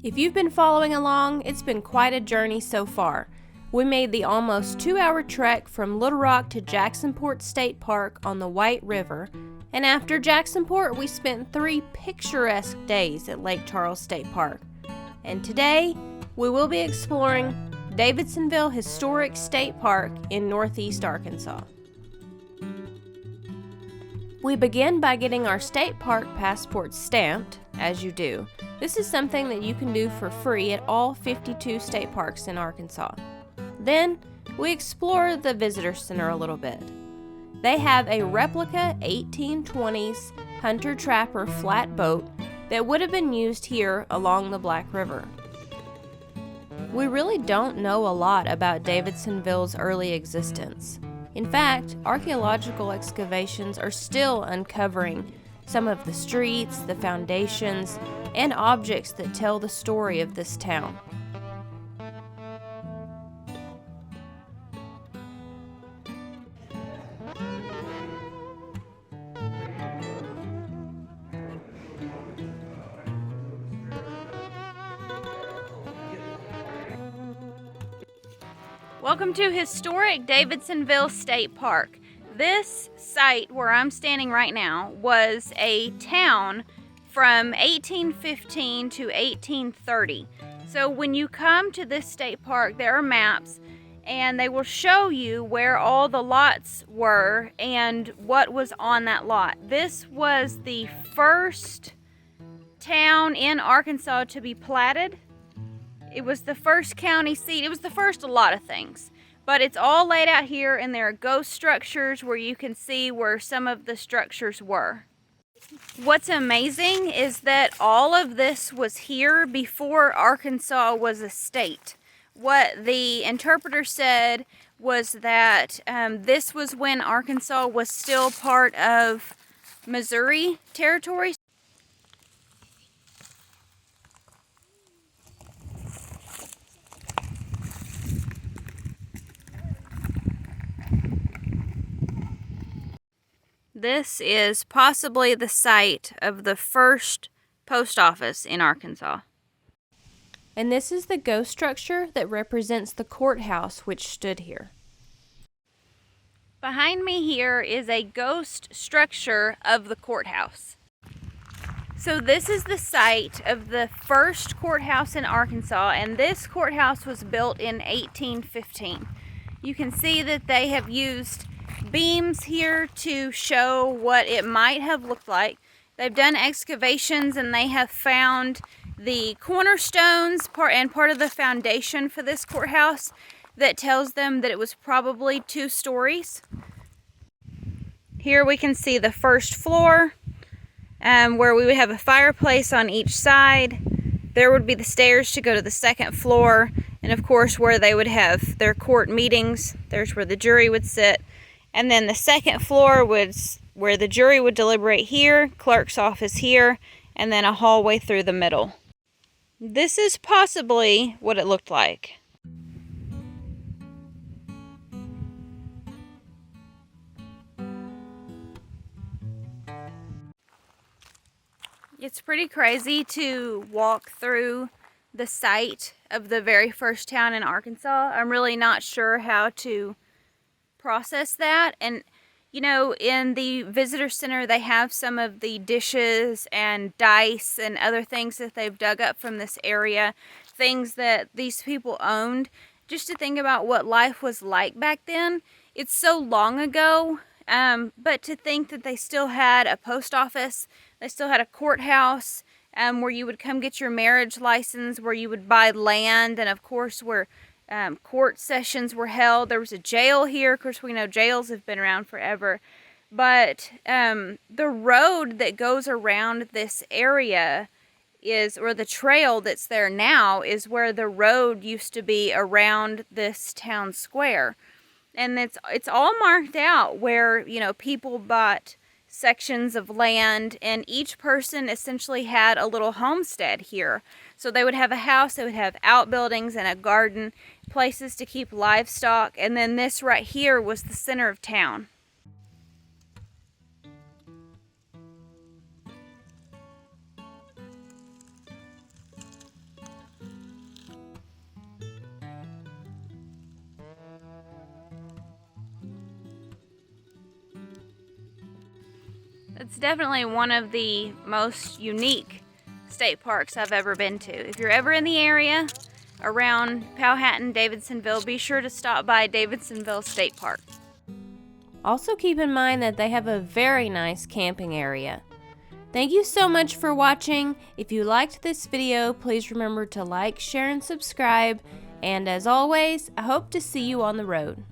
If you've been following along, it's been quite a journey so far. We made the almost 2-hour trek from Little Rock to Jacksonport State Park on the White River, and after Jacksonport, we spent 3 picturesque days at Lake Charles State Park. And today, we will be exploring Davidsonville Historic State Park in Northeast Arkansas. We begin by getting our state park passports stamped, as you do. This is something that you can do for free at all 52 state parks in Arkansas. Then, we explore the visitor center a little bit. They have a replica 1820s hunter-trapper flatboat that would have been used here along the Black River. We really don't know a lot about Davidsonville's early existence. In fact, archeological excavations are still uncovering some of the streets, the foundations, and objects that tell the story of this town. Welcome to historic Davidsonville State Park. This site where I'm standing right now was a town from 1815 to 1830. So when you come to this state park, there are maps and they will show you where all the lots were and what was on that lot. This was the first town in Arkansas to be platted. It was the first county seat. It was the first a lot of things. But it's all laid out here, and there are ghost structures where you can see where some of the structures were. What's amazing is that all of this was here before Arkansas was a state. What the interpreter said was that this was when Arkansas was still part of Missouri territory. This is possibly the site of the first post office in Arkansas. And this is the ghost structure that represents the courthouse which stood here. Behind me here is a ghost structure of the courthouse. So this is the site of the first courthouse in Arkansas, and this courthouse was built in 1815. You can see that they have used beams here to show what it might have looked like. They've done excavations and they have found the cornerstones and part of the foundation for this courthouse that tells them that it was probably 2 stories. Here we can see the first floor where we would have a fireplace on each side. There would be the stairs to go to the second floor, and of course where they would have their court meetings. There's where the jury would sit. And then the second floor was where the jury would deliberate here, clerk's office here, and then a hallway through the middle. This is possibly what it looked like. It's pretty crazy to walk through the site of the very first town in Arkansas. I'm really not sure how to process that. And you know, in the visitor center they have some of the dishes and dice and other things that they've dug up from this area, things that these people owned. Just to think about what life was like back then. It's so long ago, but to think that they still had a post office, they still had a courthouse where you would come get your marriage license, where you would buy land, and of course where court sessions were held. There was a jail here. Of course, we know jails have been around forever. But the road that goes around this area is, or the trail that's there now, is where the road used to be around this town square. And it's all marked out where, you know, people bought sections of land, and each person essentially had a little homestead here. So they would have a house, they would have outbuildings and a garden, places to keep livestock, and then this right here was the center of town. It's definitely one of the most unique state parks I've ever been to. If you're ever in the area around Powhatan, Davidsonville, be sure to stop by Davidsonville State Park. Also keep in mind that they have a very nice camping area. Thank you so much for watching. If you liked this video, please remember to like, share, and subscribe. And as always, I hope to see you on the road.